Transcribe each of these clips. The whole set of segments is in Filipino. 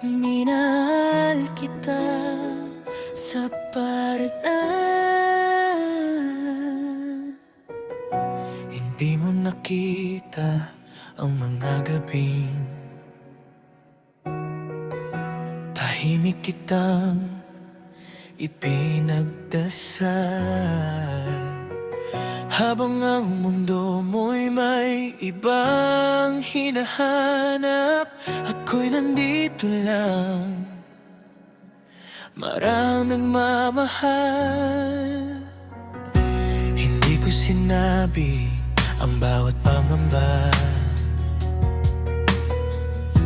Minahal kita sa paraan. Hindi mo nakita ang mga gabing tahimik kitang ipinagdasal. Habang ang mundo mo'y may ibang hinahanap, ako'y nandito lang, marang nagmamahal. Hindi ko sinabi ang bawat pangamba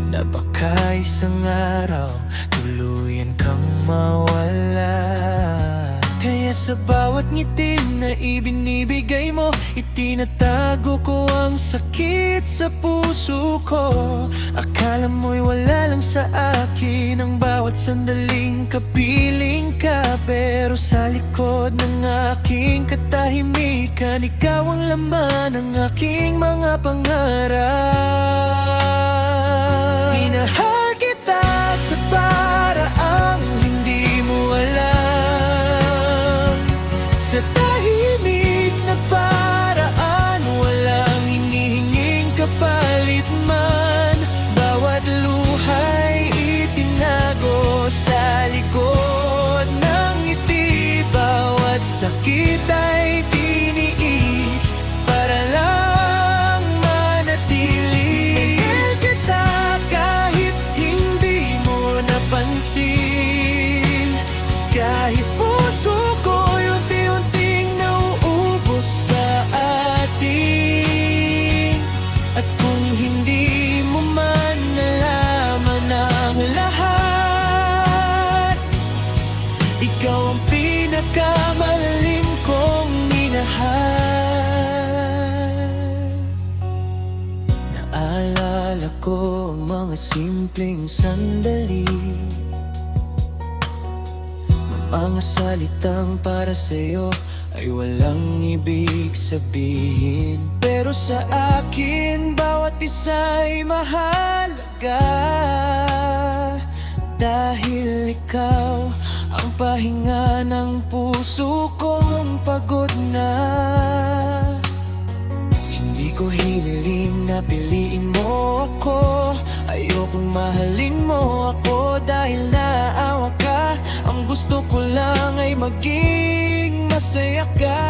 na baka isang araw tuluyan kang mawala. Kaya sa bawat ngiti na ibinibigay mo, itinatago ko ang sakit sa puso ko. Akala mo'y wala lang sa akin ang bawat sandaling kapiling ka, pero sa likod ng aking katahimikan, ikaw ang laman ng aking mga pangarap. Minahal kita sa paraang hindi mo alam, sa tahimik na paraan, walang hinihinging kapalit man. Bawat luha'y itinago sa likod ng ngiti, bawat sakit ay tiniis para lang manatili. Mahal kita kahit hindi mo napansin, kahit puso ko'y unti-unting nauubos sa atin. At kung hindi mo man nalaman ang lahat, ikaw ang pinakamalalim kong minahal. Naalala ko ang mga simpleng sandali, mga salitang para sa'yo ay walang ibig sabihin, pero sa akin bawat isa'y mahalaga. Dahil ikaw ang pahinga ng puso kong pagod na. Hindi ko hiniling na piliin mo ako, ayokong mahalin mo ako dahil naawa ka. Ang gusto ko lang ay maging masaya ka.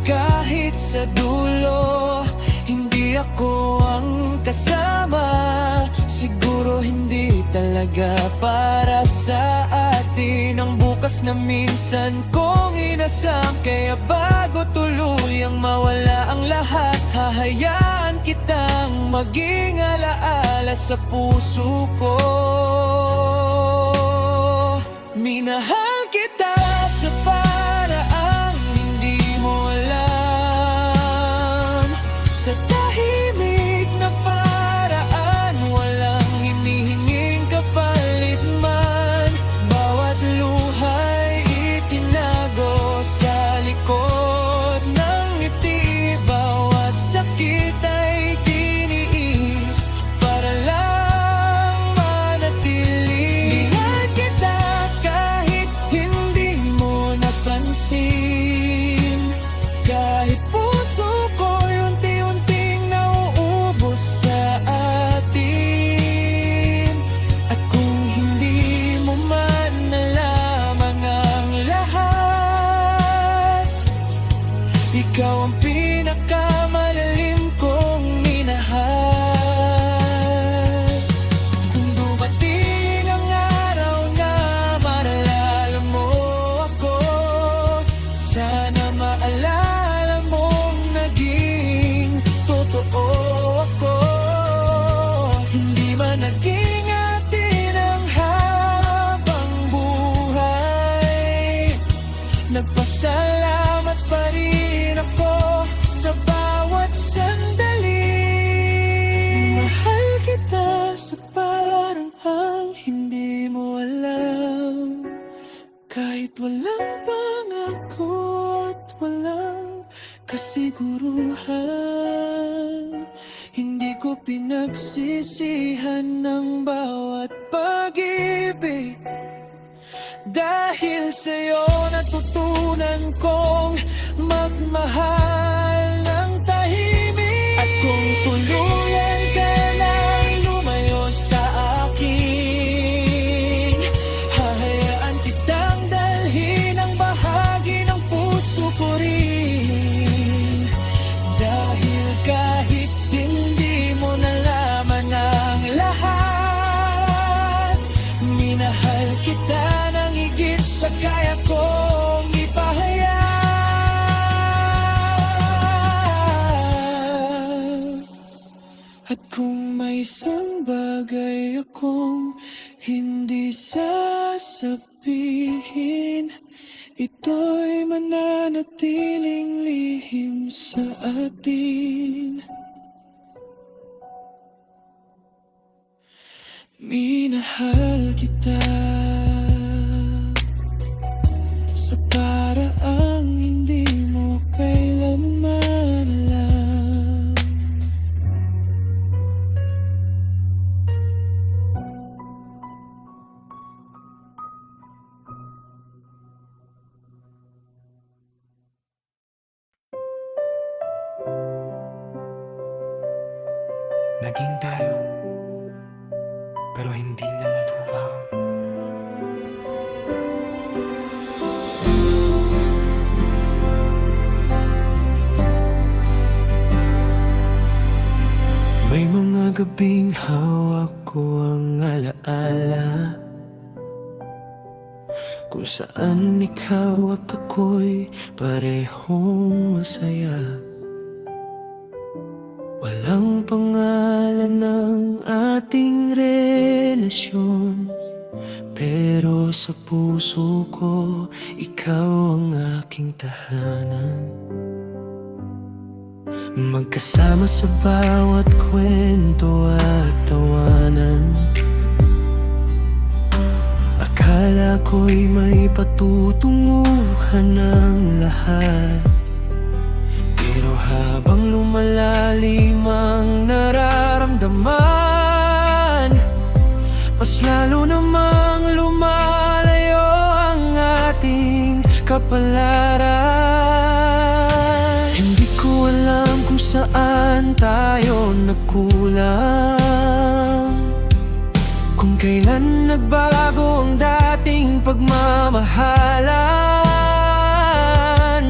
Kahit sa dulo hindi ako ang kasama, siguro hindi talaga para sa atin ang bukas na minsan kong inasam. Kaya bago tuluyang mawala ang lahat, hahayaan kitang maging alaala sa puso ko. Minahal kita sa paraang hindi mo alam, sa tahimik na paraan, walang hinihinging kapalit man. Bawat luha'y itinago sa likod ng ngiti, bawat sakit ay tiniis para lang manatili. Minahal kita kahit hindi mo napansin, kahit puso ko'y unti-unting nauubos sa atin. At kung hindi mo man nalaman ang lahat, ikaw ang pinakamalalim kong minahal. Kung dumating ang araw na maalala mo ako, sana maalala mong naging totoo ako. Hindi man naging atin ang habang buhay, nagpasalamat pa rin ako sa bawat sandali. Mahal kita sa parang hindi mo alam, kahit walang pangako at walang kasiguruhan. Hindi ko ko pinagsisihan ng bawat pag-ibig. Dahil sa'yo natutunan kong magmahal ng tahimik. At kung tuluyan ka nang lumayo sa akin, hahayaan kitang dalhin ang bahagi ng puso ko rin. Dahil kahit hindi mo nalaman ang lahat, minahal kita ng higit sa kaya kong ipahayag. At kung may isang bagay akong hindi sasabihin, ito'y mananatiling lihim sa atin. Minahal kita sa paraang hindi mo kailanman alam. Naging tayo, pero hindi na natuwa. May mga gabing hawak ko ang alaala, kung saan ikaw at ako'y parehong masaya. Walang pangalan ng ating relasyon, pero sa puso ko, ikaw ang aking tahanan. Magkasama sa bawat kwento at tawanan. Akala ko'y may patutunguhan ng lahat, pero habang lumalalim ang nararamdaman, mas lalo namang lumalayo ang ating kapalaran. Hindi ko alam kung saan tayo nagkulang, kung kailan nagbago ang dating pagmamahalan.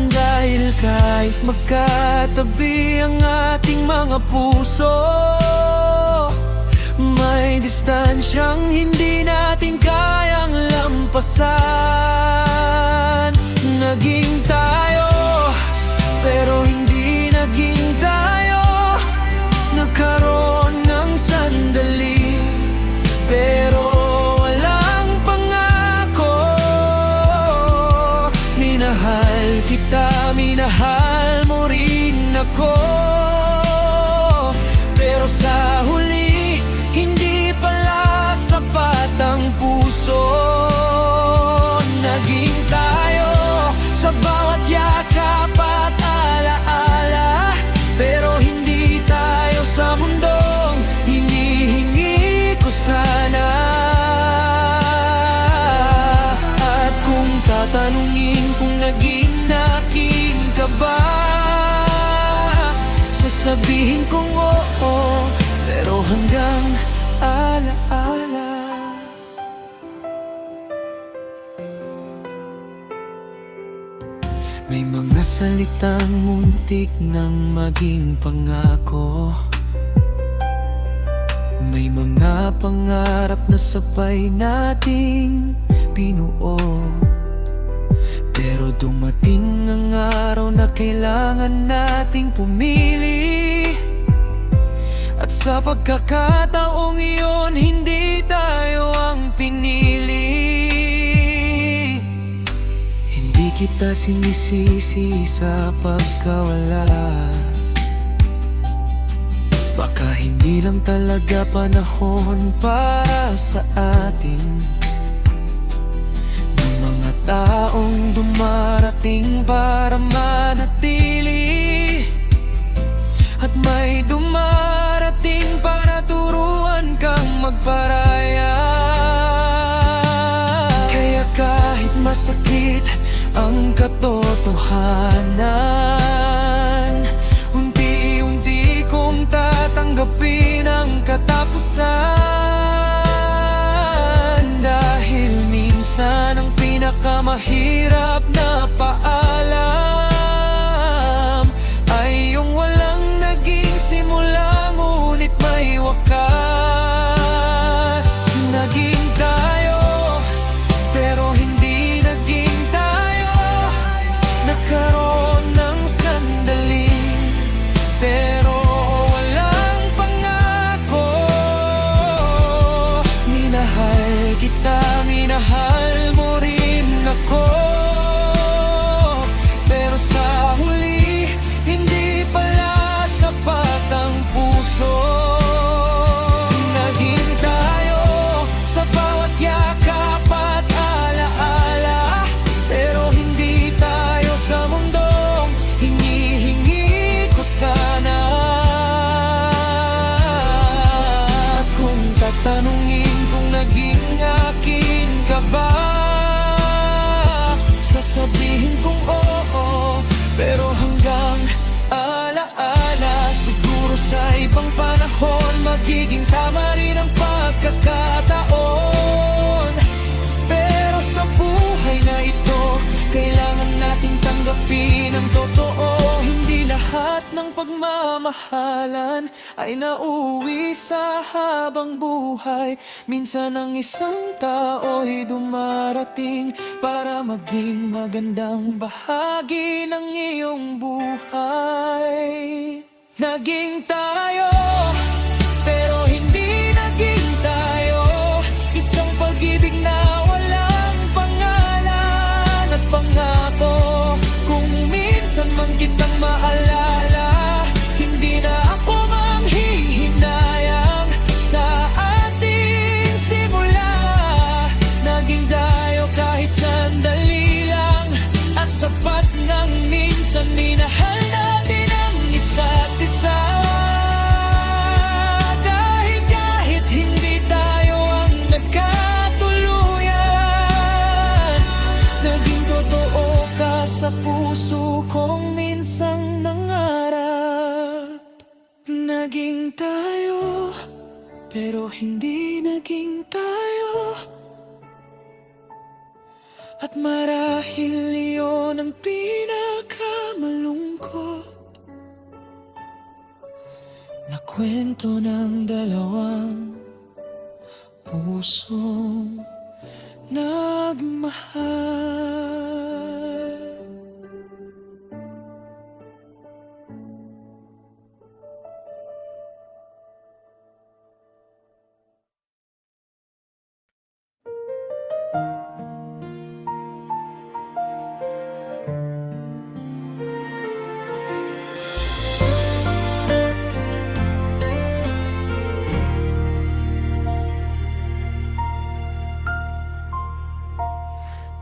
Dahil kahit magkatabi ang ating mga puso, may distansyang hindi natin kayang lampasan. Naging tayo, pero hindi naging tayo. Nagkaroon ng sandali, pero walang pangako. Minahal kita, minahal mo rin ako, pero sa huli, hindi pala sapat ang puso. Naging tayo sa bawat yakap at alaala, pero hindi tayo sa mundong hinihingi ko sana. At kung tatanungin kung naging akin ka ba, sasabihin kong oo, pero hanggang alaala. May mga salitang muntik nang maging pangako, may mga pangarap na sabay nating binuo, pero dumating ang araw na kailangan nating pumili. At sa pagkakataong iyon, hindi tayo ang pinili. Hindi kita sinisisi sa pagkawala, baka hindi lang talaga panahon para sa atin. Ng mga taong dumarating para manatili, at may dumarating masakit ang katotohanan. Unti-unti kong tatanggapin ang katapusan, dahil minsan ang pinakamahirap na paalam ay yung walang naging simula, ngunit may wakas. Naging tayo, pero hindi naging tayo. Nagkaroon ng sandali, pero walang pangako. Minahal kita, minahal mo rin ako, pero sa huli, hindi pala sapat ang puso. Naging tayo sa bawat yakap at alaala, pero hindi tayo sa mundong hinihingi ko sana. At kung tatanungin kung naging akin ka ba, sasabihin kong oo, pero hanggang alaala. Siguro sa ibang panahon magiging tama rin ang pagkakataon, pero sa buhay na ito kailangan nating tanggapin ang totoo. Hindi lahat ng pagmamahalan ay nauwi sa habang buhay. Minsan ang isang tao'y dumarating para maging magandang bahagi ng iyong buhay. Naging tayo, pero hindi naging tayo. Isang pag-ibig na walang pangalan at pangako. Kung minsan man kitang maalala, hindi na ako manghihinayang sa ating simula. Naging tayo kahit sandali lang, at sapat ng minsan minahal natin ang isa't isa. Dahil kahit hindi tayo ang nagkatuluyan, naging totoo ka sa puso kong minsang nangarap. Naging tayo, pero hindi naging tayo. At marahil iyon ang pinakamalungkot na kwento ng dalawang pusong nagmahal.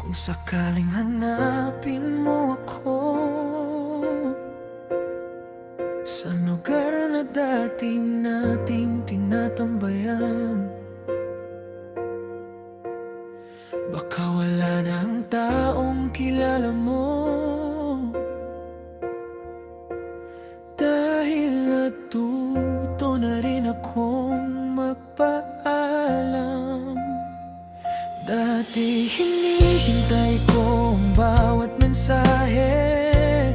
Kung sakaling hanapin mo ako sa lugar na dati nating tinatambayan, baka wala na ang taong kilala mo, dahil natuto na rin akong magpaalam. Dati hinihintay ko ang bawat mensahe,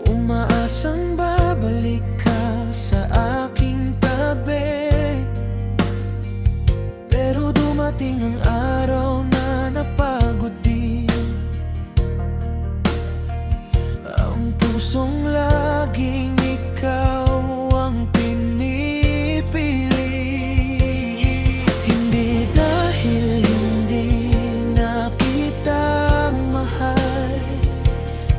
umaasang babalik ka sa aking tabi. Pero dumating ang araw na napagod din ang pusong laging ikaw ang pinipili. Hindi dahil hindi na kita mahal,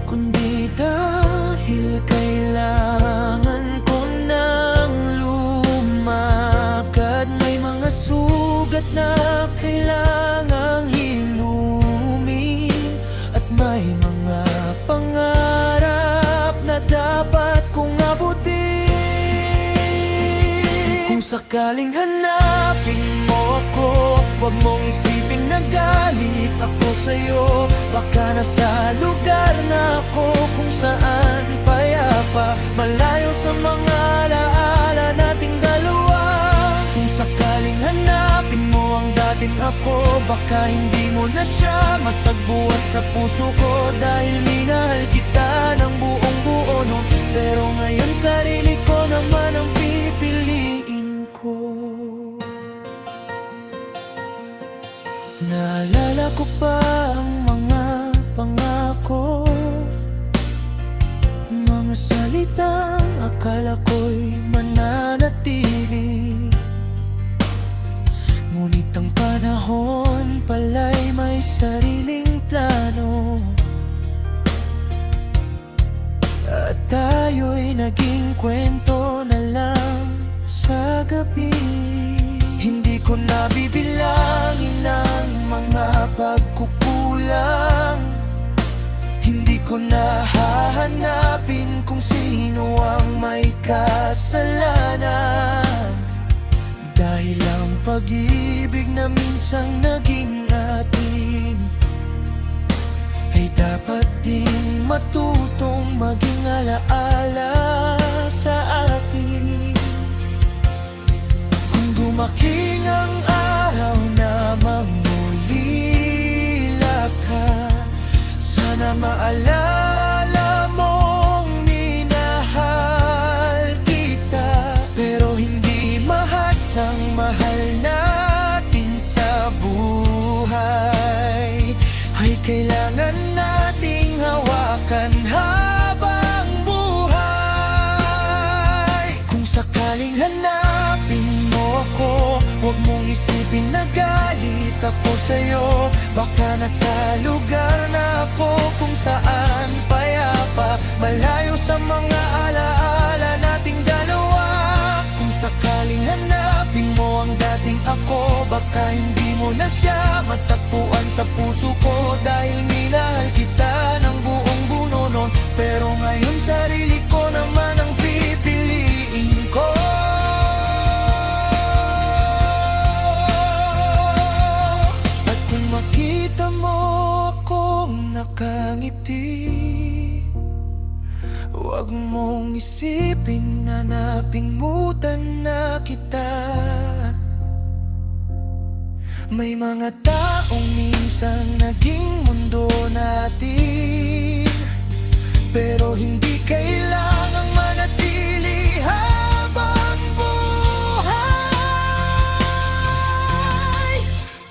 kundi dahil kailangan ko nang lumakad. May mga sugat na kailangang hilumin, at may mga pangarap na dapat kong abutin. Kung sakaling hanapin mo ako Huwag mong isipin na galit ako sa'yo. Baka nasa lugar na ako kung saan payapa, malayo sa mga alaala nating dalawa. Kung sakaling hanapin mo ang dating ako, baka hindi mo na siya matagbuhat sa puso ko. Dahil minahal kita ng buong buo no? Pero ngayon sarili ko naman ang pipiliin ko. Naalala ko pa ang mga pangako, mga salitang akala ko'y mananatili. Ngunit ang panahon pala'y may sariling plano, at tayo'y naging kwento na lang sa gabi. Hindi ko nabibilangin ang mga pagkukulang, hindi ko nahahanapin kung sino ang may kasalanan. Dahil ang pag-ibig na minsang naging atin ay dapat din matutong maging alaala sa atin. Kung dumaking ang araw na mangulila ka, sana maalala mong minahal kita. Pero hindi mahal ng mahal natin sa buhay ay kailangan nating hawakan habang buhay. Kung sakaling hanapin mo ako, huwag mong isipin na galit ako sa'yo. Baka nasa lugar na ako kung saan payapa, malayo sa mga alaala nating dalawa. Kung sakaling hanapin mo ang dating ako, baka hindi mo na siya matagpuan sa puso ko. Dahil minahal kita ng buong buo noon, pero ngayon sarili ko naman ang pipiliin ko. At kung makita mo akong nakangiti, huwag mong isipin na napingmutan na kita. May mga taong minsan naging mundo natin, pero hindi kailangang manatili habang buhay.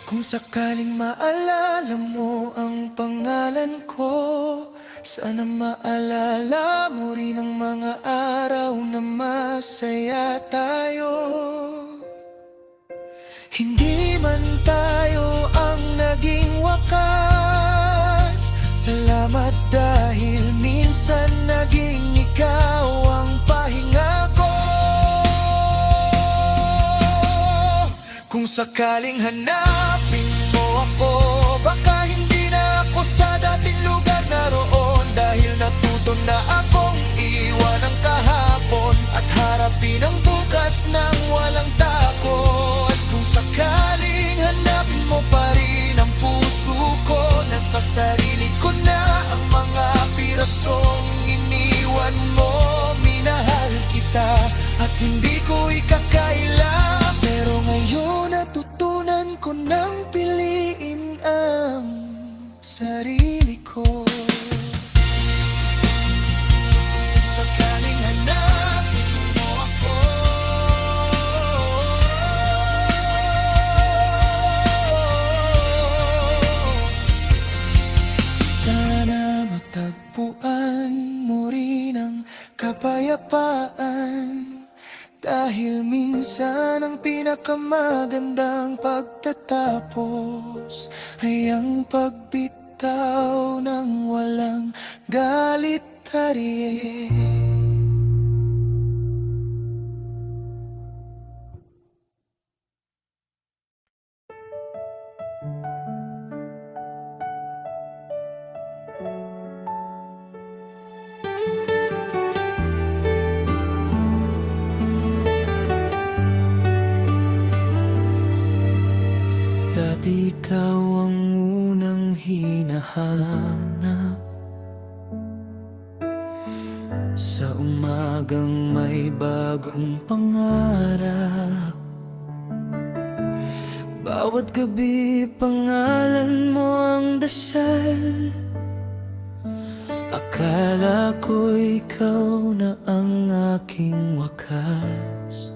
Kung sakaling maalala mo ang pangalan ko, sana maalala mo rin ang mga araw na masaya tayo. Hindi man tayo ang naging wakas, salamat dahil minsan naging ikaw ang pahinga ko. Kung sakaling hanapin mo ako, baka hindi na ako sa dating lugar naroon. Dahil natuto na akong iwan ang kahapon at harapin ang bukas ng walang takot. Kung sakaling hanapin mo pa rin ang puso ko, nasa sarili ko na ang mga pirasong iniwan mo. Minahal kita at hindi ko ikakaila, pero ngayon natutunan ko nang piliin ang sarili ko. Sakaling hanapin mo ako, sana matagpuan mo rin ang kapayapaan. Dahil minsan ang pinakamagandang pagtatapos ay ang pagbitaw ng walang galit tariye. Sa umagang may bagong pangarap, bawat gabi pangalan mo ang dasal. Akala ko ikaw na ang aking wakas.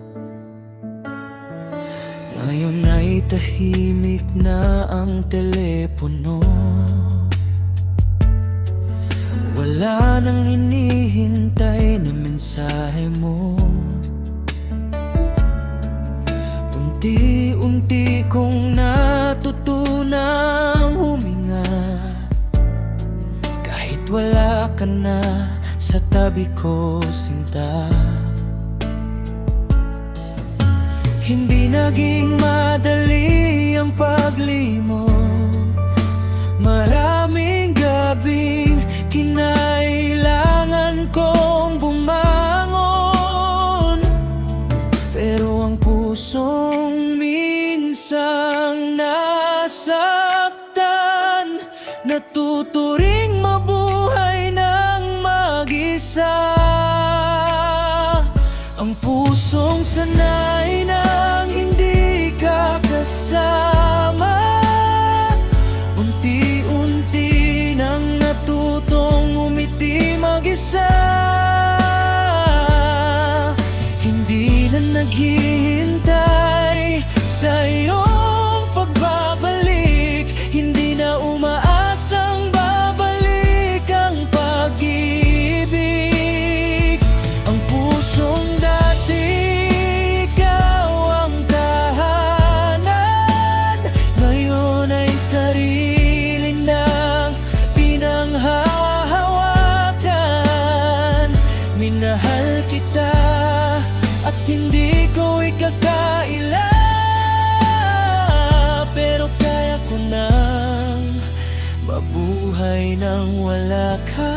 Ngayon ay tahimik na ang telepono. Wala nang hinihintay na mensahe mo. Unti-unti kong natutunang huminga, kahit wala ka na sa tabi ko, sinta. Hindi naging madali ang paglimot. Maraming gabing kinailangan kong bumangon, pero ang pusong minsang nasaktan, natuturing mabuhay ng mag-isa. Ang pusong sanay nang hindi ka kasama, unti-unti nang natutong umiti mag-isa. Hindi na naghihintay sa iyong pagbabalik, hindi na umaasang babalik ang pag-ibig. Ang pusong dati ikaw ang tahanan, ngayon ay sarili ng pinanghahawakan. Minahal kita at hindi ko ikakaila, pero kaya ko nang mabuhay nang wala ka.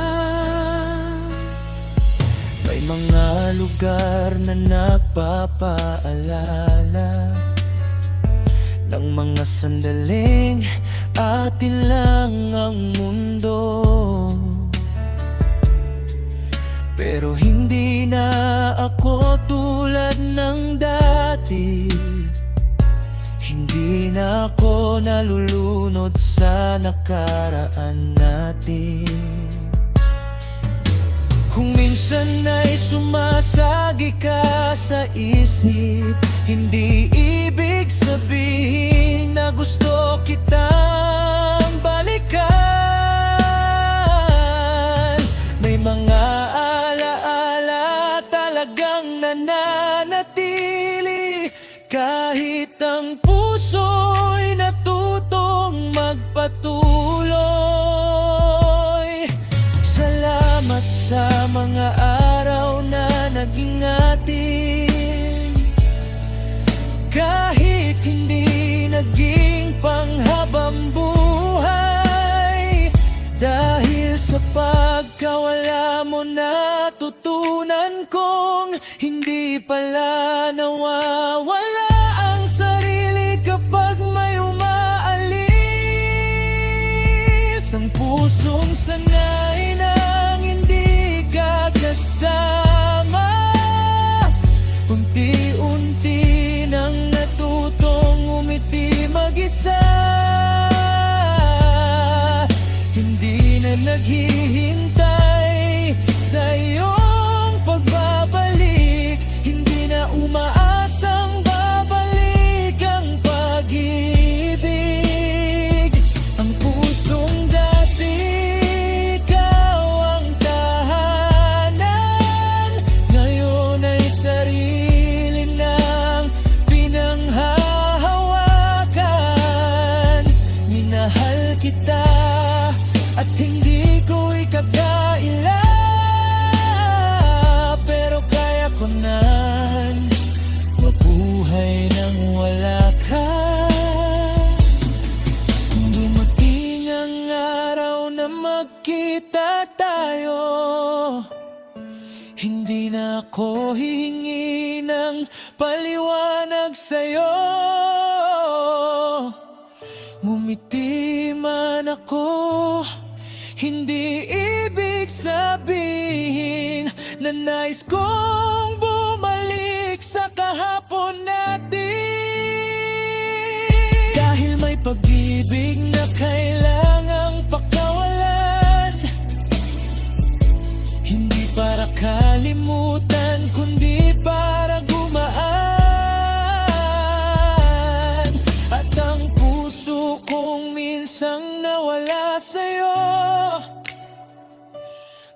May mga lugar na nagpapaalala ng mga sandaling atin lang ang mundo, pero hindi na ako tulad ng dati. Hindi na ako nalulunod sa nakaraan natin. Kung minsan ay sumasagi ka sa isip, hindi ibig sabihin na gusto kitang balikan. May mga alaala talagang nananatili, kahit ang puso'y natutong magpatuloy. Salamat sa mga araw na naging atin, kahit hindi naging panghabang buhay. Dahil sa pagkawala mo, natutunan kong hindi pala nawawala ang sarili kapag may umaalis. Ang pusong sanay nang hindi ka kasama, unti-unti nang natutong umiti mag-isa. Hindi na naghihintay sa iyong pagbabalik, hindi na umaasang babalik ang pag-ibig. Ang pusong dati ikaw ang tahanan, ngayon ay sarili ng pinanghahawakan. Minahal kita at hindi ko ikakaila, pero kaya ko nan mabuhay nang wala ka. Kung dumating ang araw na magkita tayo, hindi na ako hihingi ng paliwanag sa'yo. Ngumiti man ako, hindi ibig sabihin na nais kong bumalik sa kahapon natin. Dahil may pag-ibig na kailangang pakawalan, hindi para kalimutan, kundi para gumaan. At ang puso kong minsang nawala sa'yo,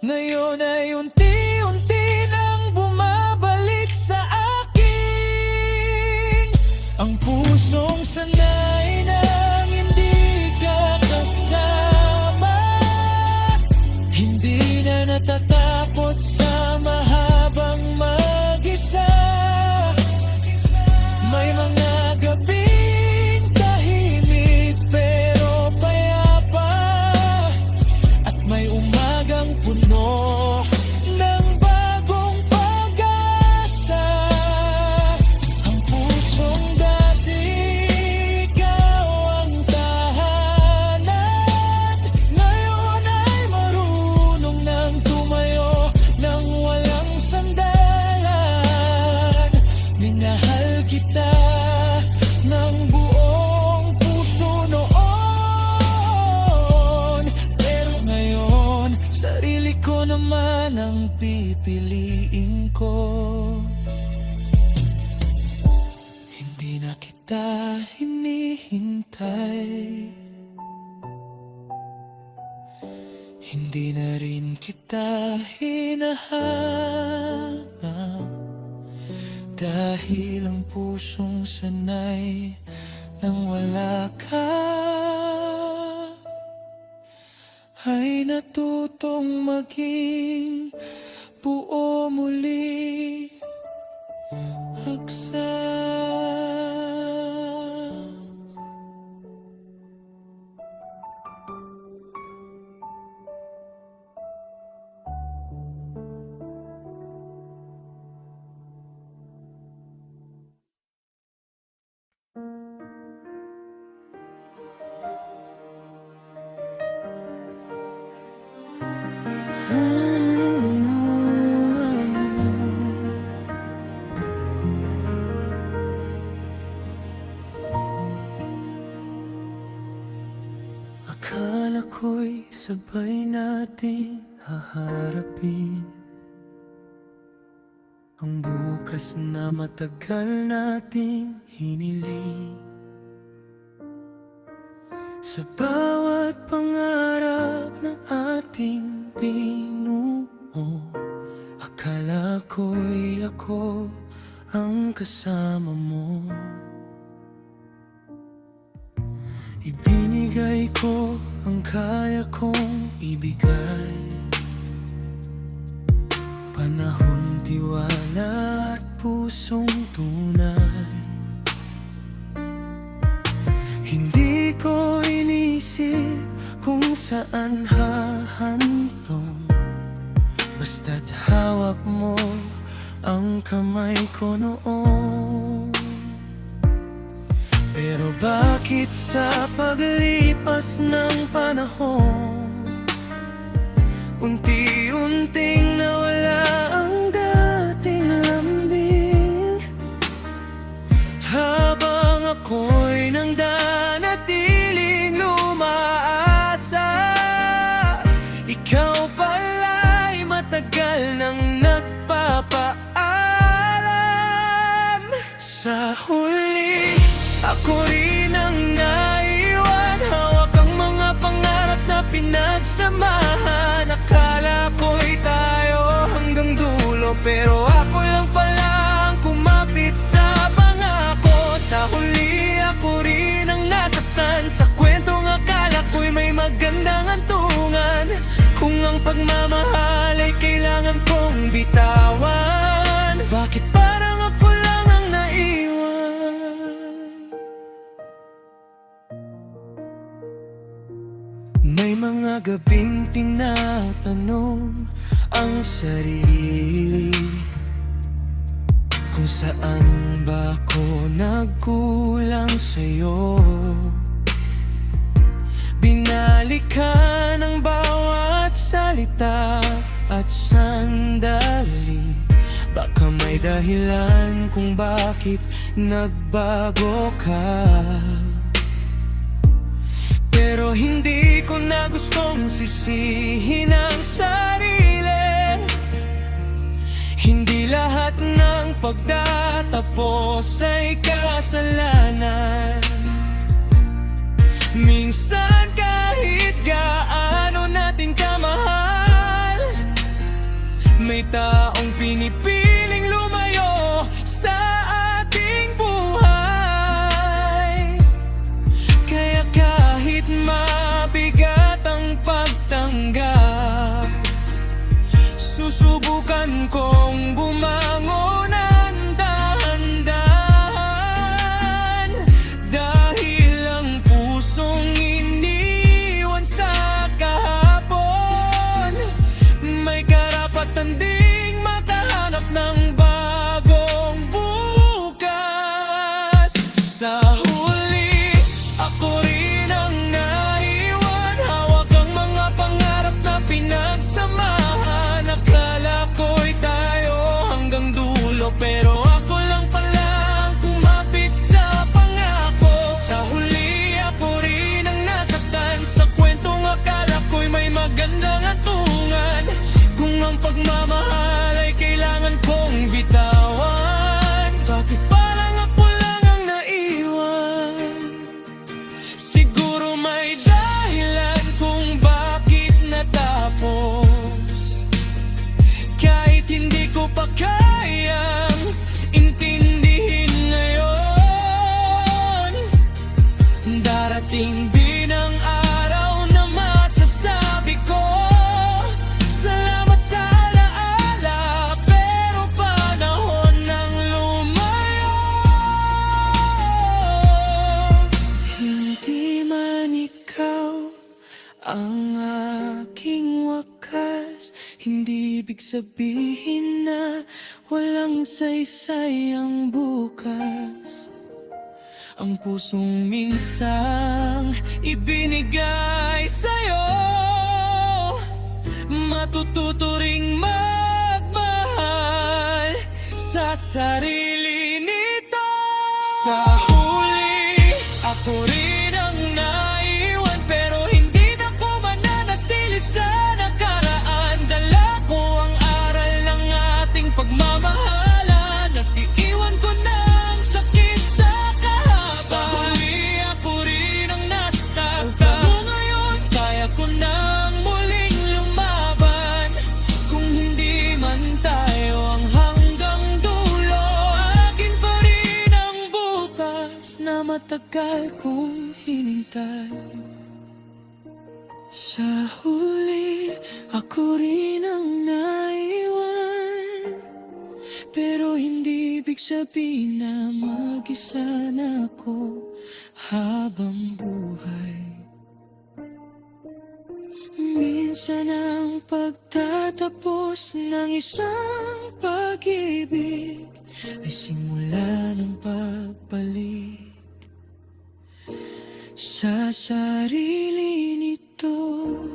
ngayon ay unti-unti nang bumabalik sa akin. Ang pusong sanay nang hindi ka kasama, hindi na natatakot sa mahabang mag-isa. May mga gabing tahimik pero payapa, at may umagang puno ng bagong pag-asa. Ang pusong dati ikaw ang tahanan, ngayon ay marunong nang tumayo nang walang sandalan. Minahal kita ng buong puso noon, pero ngayon sarili ko naman ang pipiliin ko. Hindi na kita hinihintay, hindi na rin kita hinahanap, dahil ang pusong sanay nang wala ka ay natutong maging buo muli. Agsa akala ko'y sabay nating haharapin ang bukas na matagal nating hiniling. Sa bawat pangarap ng ating binuo, akala ko'y ako ang kasama mo. Ibinigay ko ang kaya kong ibigay, panahon, tiwala at pusong tunay. Hindi ko inisip kung saan hahantong, basta't hawak mo ang kamay ko noon. Pero bakit sa paglipas ng panahon, unti-unting nawala ang dating lambing? Habang ako'y nandanatiling umaasa, ikaw pala'y matagal nang nagpapaalam. Sa huli, ako rin ang naiwan, hawak ang mga pangarap na pinagsamahan. Akala ko'y tayo hanggang dulo, pero ako lang pala ang kumapit sa pangako. Sa huli, ako rin ang nasaktan sa kwentong akala ko'y may magandang hantungan. Kung ang pagmamahal ay kailangan kong bitawan, bakit parang ako lang ang naiwan? May mga gabing tinatanong ang sarili, kung saan ba ako nagkulang sa'yo. Binalikan ang bawat salita at sandali, may dahilan kung bakit nagbago ka. Pero hindi ko na gustong sisihin ang sarili. Hindi lahat ng pagtatapos ay kasalanan. Minsan kahit gaano natin kamahal, may taong pinipiling lumayo sa ating buhay. Kaya kahit mabigat ang pagtanggap, susubukan kong bumangon ng dahan-dahan. Dahil ang pusong iniwan sa kahapon, may karapatan ding makahanap ng bagong bukas. Sa huli, ako rin ang naiwan, hawak ang mga pangarap na pinagsamahan. Akala ko'y tayo hanggang dulo, pero ako lang pala ang kumapit sa pangako. Sa huli, ako rin ang nasaktan sa kwentong akala ko'y may magandang atungan. Kung ang pagmamahal ay kailangan kong bitawan, bakit parang ako lang ang naiwan? Siguro may dahilan kung bakit natapos, kahit hindi ko pa kayang intindihin ngayon. Darating din ang araw na masasabi ko, salamat sa alaala, pero panahon nang lumayo. Hindi man ikaw ang aking wakas, hindi ibig sabihin na walang saysay ang bukas. Ang pusong minsang ibinigay sa'yo, matututo ring magmahal sa sarili nito. Sa huli, ako rin ang naiwan, pero hindi na ko mananatili sa nakaraan. Dala ko ang aral ng ating pagmamahalan, at iiwan ko ng sakit sa kahaba. Sa huli, ako rin ang nasaktan, pero ngayon kaya ko nang muling lumaban. Kung hindi man tayo ang hanggang dulo, akin pa rin ang bukas na matagal kong hinintay. Sa huli, ako rin ang naiwan, pero hindi ibig sabihin na mag-isa na ako habang buhay. Minsan ang pagtatapos ng isang pag-ibig ay simula ng pagbalik sa sarili nito.